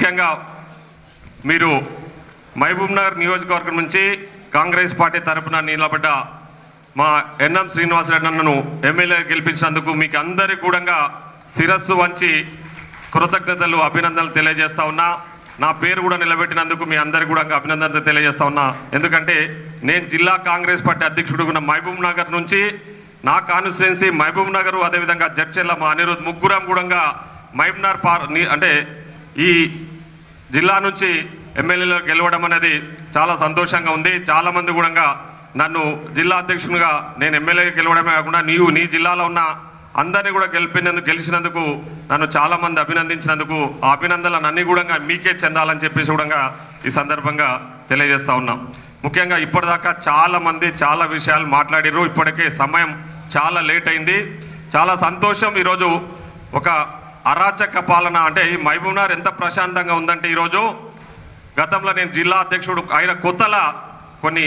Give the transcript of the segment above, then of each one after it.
ముఖ్యంగా మీరు మహబూబ్నగర్ నియోజకవర్గం నుంచి కాంగ్రెస్ పార్టీ తరఫున నిలబడ్డ మా ఎన్ఎం శ్రీనివాసరెడ్డి అన్నను ఎమ్మెల్యే గెలిపించినందుకు మీకు అందరికీ కూడా శిరస్సు వంచి కృతజ్ఞతలు అభినందనలు తెలియజేస్తా ఉన్నా. నా పేరు కూడా నిలబెట్టినందుకు మీ అందరికీ కూడా అభినందనలు తెలియజేస్తా ఉన్నా. ఎందుకంటే నేను జిల్లా కాంగ్రెస్ పార్టీ అధ్యక్షుడు ఉన్న మహబూబ్నగర్ నుంచి నా కాన్స్టిట్యున్సీ మహబూబ్నగర్, అదేవిధంగా జడ్చెర్ల మా అనిరుద్ ముగ్గురం కూడా మహబూబ్నగర్ అంటే ఈ జిల్లా నుంచి ఎమ్మెల్యేలో గెలవడం అనేది చాలా సంతోషంగా ఉంది. చాలామంది కూడా నన్ను జిల్లా అధ్యక్షునిగా నేను ఎమ్మెల్యే గెలవడమే కాకుండా నీ జిల్లాలో ఉన్న అందరినీ కూడా గెలిచినందుకు నన్ను చాలామంది అభినందించినందుకు ఆ అభినందనలు అన్నీ కూడా మీకే చెందాలని చెప్పేసి కూడా ఈ సందర్భంగా తెలియజేస్తూ ఉన్నాం. ముఖ్యంగా ఇప్పటిదాకా చాలామంది చాలా విషయాలు మాట్లాడారు. ఇప్పటికే సమయం చాలా లేట్ అయింది. చాలా సంతోషం. ఈరోజు ఒక అరాచక పాలన అంటే ఈ మహబూబ్నగర్ ఎంత ప్రశాంతంగా ఉందంటే ఈరోజు గతంలో నేను జిల్లా అధ్యక్షుడు అయిన కొత్తలా కొన్ని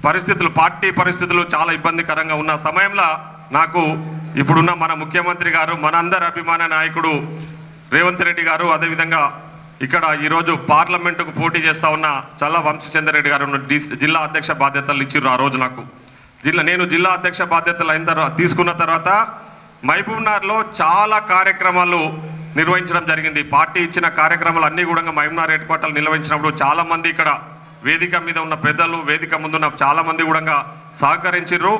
పరిస్థితులు, పార్టీ పరిస్థితులు చాలా ఇబ్బందికరంగా ఉన్న సమయంలో నాకు ఇప్పుడున్న మన ముఖ్యమంత్రి గారు, మనందరి అభిమాన నాయకుడు రేవంత్ రెడ్డి గారు, అదేవిధంగా ఇక్కడ ఈరోజు పార్లమెంటుకు పోటీ చేస్తూ ఉన్న చల్ల వంశీచంద్రరెడ్డి గారు జిల్లా అధ్యక్ష బాధ్యతలు ఇచ్చిర్రు. ఆ రోజు నాకు నేను జిల్లా అధ్యక్ష బాధ్యతలు అయిన తర్వాత తీసుకున్న తర్వాత మహబూబ్నగర్లో చాలా కార్యక్రమాలు నిర్వహించడం జరిగింది. పార్టీ ఇచ్చిన కార్యక్రమాలు అన్నీ కూడా మహబూబ్నగర్ హెడ్ క్వార్టర్లు నిర్వహించినప్పుడు చాలామంది ఇక్కడ వేదిక మీద ఉన్న పెద్దలు, వేదిక ముందున్న చాలామంది కూడా సహకరించారు.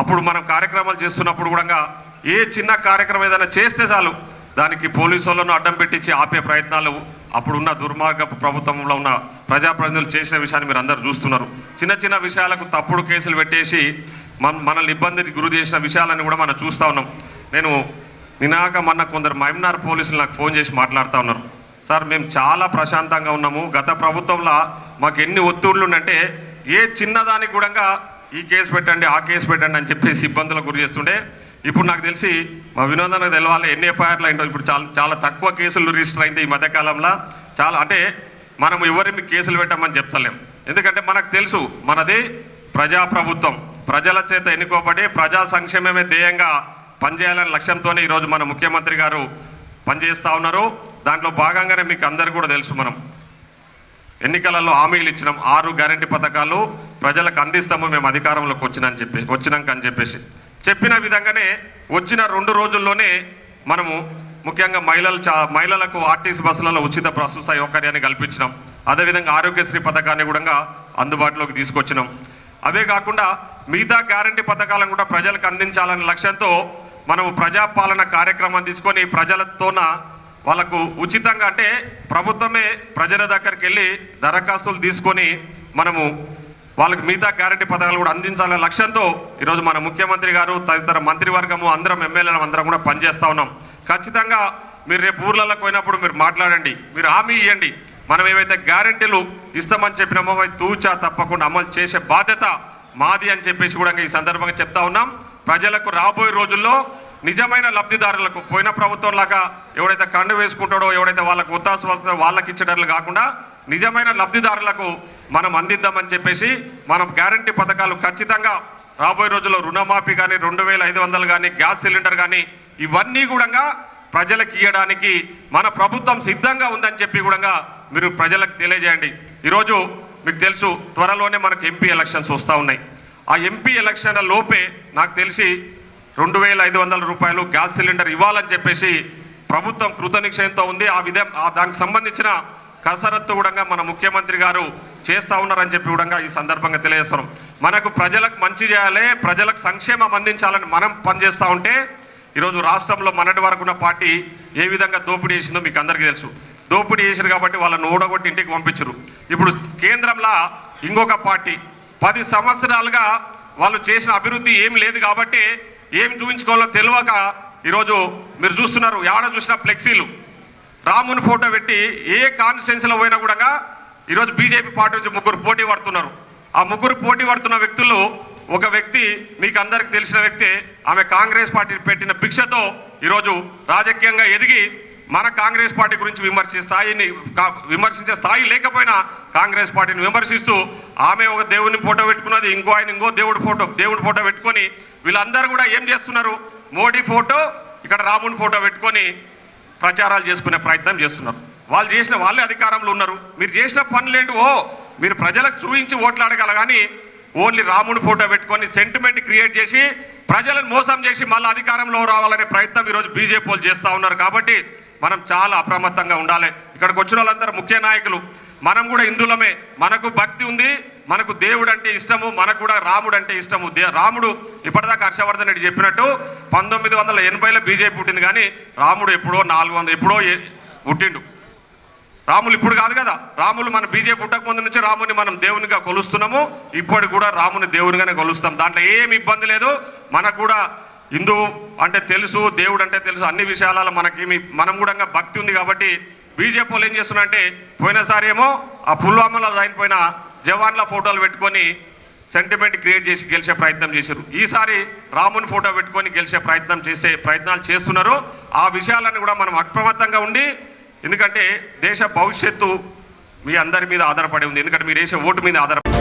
అప్పుడు మనం కార్యక్రమాలు చేస్తున్నప్పుడు కూడా ఏ చిన్న కార్యక్రమం ఏదైనా చేస్తే చాలు దానికి పోలీసు వాళ్ళను అడ్డం పెట్టించి ఆపే ప్రయత్నాలు అప్పుడున్న దుర్మార్గపు ప్రభుత్వంలో ఉన్న ప్రజాప్రతినిధులు చేసిన విషయాన్ని మీరు అందరూ చూస్తున్నారు. చిన్న చిన్న విషయాలకు తప్పుడు కేసులు పెట్టేసి మనల్ని ఇబ్బందికి గురి చేసిన విషయాలను కూడా మనం చూస్తూ ఉన్నాం. నేను మొన్న కొందరు మహబూబ్నగర్ పోలీసులు నాకు ఫోన్ చేసి మాట్లాడుతూ ఉన్నారు. సార్, మేము చాలా ప్రశాంతంగా ఉన్నాము. గత ప్రభుత్వంలో మాకు ఎన్ని ఒత్తిళ్లు ఉందంటే ఏ చిన్నదానికి కూడా ఈ కేసు పెట్టండి, ఆ కేసు పెట్టండి అని చెప్పేసి ఇబ్బందులకు గురి చేస్తుండే. ఇప్పుడు నాకు తెలిసి మా వినోదానికి తెలవాలి ఎన్ని ఎఫ్ఐఆర్లు అయిందో. ఇప్పుడు చాలా తక్కువ కేసులు రిజిస్టర్ అయింది ఈ మధ్యకాలంలో. చాలా అంటే మనం ఎవరిని కేసులు పెట్టామని చెప్తలేం. ఎందుకంటే మనకు తెలుసు మనది ప్రజాప్రభుత్వం, ప్రజల చేత ఎన్నుకోబడి ప్రజా సంక్షేమమే ధ్యేయంగా పనిచేయాలనే లక్ష్యంతోనే ఈరోజు మన ముఖ్యమంత్రి గారు పనిచేస్తూ ఉన్నారు. దాంట్లో భాగంగానే మీకు అందరికీ కూడా తెలుసు, మనం ఎన్నికలలో హామీలు ఇచ్చినాం. 6 గ్యారెంటీ పథకాలు ప్రజలకు అందిస్తాము మేము అధికారంలోకి వచ్చినాక అని చెప్పేసి చెప్పిన విధంగానే వచ్చిన 2 రోజుల్లోనే మనము ముఖ్యంగా మహిళలకు ఆర్టీసీ బస్సులలో ఉచిత బస్సు సౌకర్యాన్ని కల్పించినాం. అదేవిధంగా ఆరోగ్యశ్రీ పథకాన్ని కూడా అందుబాటులోకి తీసుకొచ్చినాం. అవే కాకుండా మిగతా గ్యారెంటీ పథకాలను కూడా ప్రజలకు అందించాలనే లక్ష్యంతో మనము ప్రజాపాలన కార్యక్రమం తీసుకొని ప్రజలతోన వాళ్ళకు ఉచితంగా అంటే ప్రభుత్వమే ప్రజల దగ్గరికి వెళ్ళి దరఖాస్తులు తీసుకొని మనము వాళ్ళకి మిగతా గ్యారెంటీ పథకాలు కూడా అందించాలనే లక్ష్యంతో ఈరోజు మన ముఖ్యమంత్రి గారు తదితర మంత్రివర్గము అందరం ఎమ్మెల్యేలు అందరం కూడా పనిచేస్తూ ఉన్నాం. ఖచ్చితంగా మీరు రేపు ఊర్లకు పోయినప్పుడు మీరు మాట్లాడండి, మీరు హామీ ఇవ్వండి. మనం ఏవైతే గ్యారెంటీలు ఇస్తామని చెప్పినామో అవి తూచా తప్పకుండా అమలు చేసే బాధ్యత మాది అని చెప్పేసి కూడా ఈ సందర్భంగా చెప్తా ఉన్నాం. ప్రజలకు రాబోయే రోజుల్లో నిజమైన లబ్ధిదారులకు పోయిన ప్రభుత్వం లాగా ఎవడైతే కండు వేసుకుంటాడో, ఎవడైతే వాళ్ళకు ఉత్తాసు వాళ్ళకి ఇచ్చేటట్లు కాకుండా నిజమైన లబ్ధిదారులకు మనం అందిద్దామని చెప్పేసి మనం గ్యారంటీ పథకాలు ఖచ్చితంగా రాబోయే రోజుల్లో రుణమాఫీ కానీ 2500 కానీ గ్యాస్ సిలిండర్ కానీ ఇవన్నీ కూడా ప్రజలకు ఇవ్వడానికి మన ప్రభుత్వం సిద్ధంగా ఉందని చెప్పి కూడా మీరు ప్రజలకు తెలియజేయండి. ఈరోజు మీకు తెలుసు త్వరలోనే మనకు ఎంపీ ఎలక్షన్స్ వస్తూ ఉన్నాయి. ఆ ఎంపీ ఎలక్షన్ల లోపే నాకు తెలిసి 2500 రూపాయలు గ్యాస్ సిలిండర్ ఇవ్వాలని చెప్పేసి ప్రభుత్వం కృతనిశ్చయంతో ఉంది. దానికి సంబంధించిన కసరత్తు కూడా మన ముఖ్యమంత్రి గారు చేస్తూ ఉన్నారని చెప్పి కూడా ఈ సందర్భంగా తెలియజేస్తున్నాం. మనకు ప్రజలకు మంచి చేయాలి, ప్రజలకు సంక్షేమం అందించాలని మనం పనిచేస్తూ ఉంటే ఈరోజు రాష్ట్రంలో మొన్నటి వరకు ఉన్న పార్టీ ఏ విధంగా దోపిడీ చేసిందో మీకు అందరికీ తెలుసు. దోపిడీ చేశారు కాబట్టి వాళ్ళని ఓడగొట్టి ఇంటికి పంపించరు. ఇప్పుడు కేంద్రంలో ఇంకొక పార్టీ 10 సంవత్సరాలుగా వాళ్ళు చేసిన అభివృద్ధి ఏం లేదు కాబట్టి ఏం చూపించుకోవాలో తెలియక ఈరోజు మీరు చూస్తున్నారు. ఏడ చూసిన ఫ్లెక్సీలు, రాముని ఫోటో పెట్టి ఏ కాన్స్టిట్యున్సీలో పోయినా కూడా ఈరోజు బీజేపీ పార్టీ నుంచి 3 పోటీ పడుతున్నారు. ఆ 3 పోటీ పడుతున్న వ్యక్తుల్లో ఒక వ్యక్తి మీకు అందరికి తెలిసిన వ్యక్తి, ఆమె కాంగ్రెస్ పార్టీ పెట్టిన భిక్షతో ఈరోజు రాజకీయంగా ఎదిగి మన కాంగ్రెస్ పార్టీ గురించి విమర్శించే స్థాయి లేకపోయినా కాంగ్రెస్ పార్టీని విమర్శిస్తూ ఆమె ఒక దేవుని ఫోటో పెట్టుకున్నది, ఇంకో ఆయన ఇంకో దేవుడి ఫోటో పెట్టుకొని వీళ్ళందరూ కూడా ఏం చేస్తున్నారు, మోడీ ఫోటో ఇక్కడ రాముని ఫోటో పెట్టుకొని ప్రచారాలు చేసుకునే ప్రయత్నం చేస్తున్నారు. వాళ్ళు చేసిన వాళ్ళే అధికారంలో ఉన్నారు. మీరు చేసిన పనులేంటి మీరు ప్రజలకు చూపించి ఓట్లు అడగాల, కానీ ఓన్లీ రాముని ఫోటో పెట్టుకొని సెంటిమెంట్ క్రియేట్ చేసి ప్రజలను మోసం చేసి మళ్ళీ అధికారంలో రావాలనే ప్రయత్నం ఈరోజు బీజేపీ వాళ్ళు చేస్తూ ఉన్నారు. కాబట్టి మనం చాలా అప్రమత్తంగా ఉండాలి. ఇక్కడికి వచ్చిన వాళ్ళందరూ ముఖ్య నాయకులు, మనం కూడా హిందువులమే, మనకు భక్తి ఉంది, మనకు దేవుడు అంటే ఇష్టము, మనకు కూడా రాముడు అంటే ఇష్టము. రాముడు ఇప్పటిదాకా హర్షవర్ధన్ రెడ్డి చెప్పినట్టు 1980లో బీజేపీ పుట్టింది, కానీ రాముడు ఎప్పుడో 400 ఎప్పుడో పుట్టిండు. రాములు ఇప్పుడు కాదు కదా, రాములు మన బీజేపీ పుట్టక ముందు నుంచి రాముని మనం దేవునిగా కొలుస్తున్నాము, ఇప్పటికి కూడా రాముని దేవునిగానే కొలుస్తాం. దాంట్లో ఏమి ఇబ్బంది లేదు. మనకు కూడా హిందూ అంటే తెలుసు, దేవుడు అంటే తెలుసు, అన్ని విషయాలలో మనం కూడా భక్తి ఉంది. కాబట్టి బీజేపీ వాళ్ళు ఏం చేస్తున్నారంటే, పోయినసారి ఏమో ఆ పుల్వామాలో అయిపోయిన జవాన్ల ఫోటోలు పెట్టుకొని సెంటిమెంట్ క్రియేట్ చేసి గెలిచే ప్రయత్నం చేశారు. ఈసారి రాముని ఫోటో పెట్టుకొని గెలిచే ప్రయత్నాలు చేస్తున్నారు. ఆ విషయాలను కూడా మనం అప్రమత్తంగా ఉండి, ఎందుకంటే దేశ భవిష్యత్తు మీ అందరి మీద ఆధారపడి ఉంది. ఎందుకంటే మీరు వేసే ఓటు మీద ఆధారపడి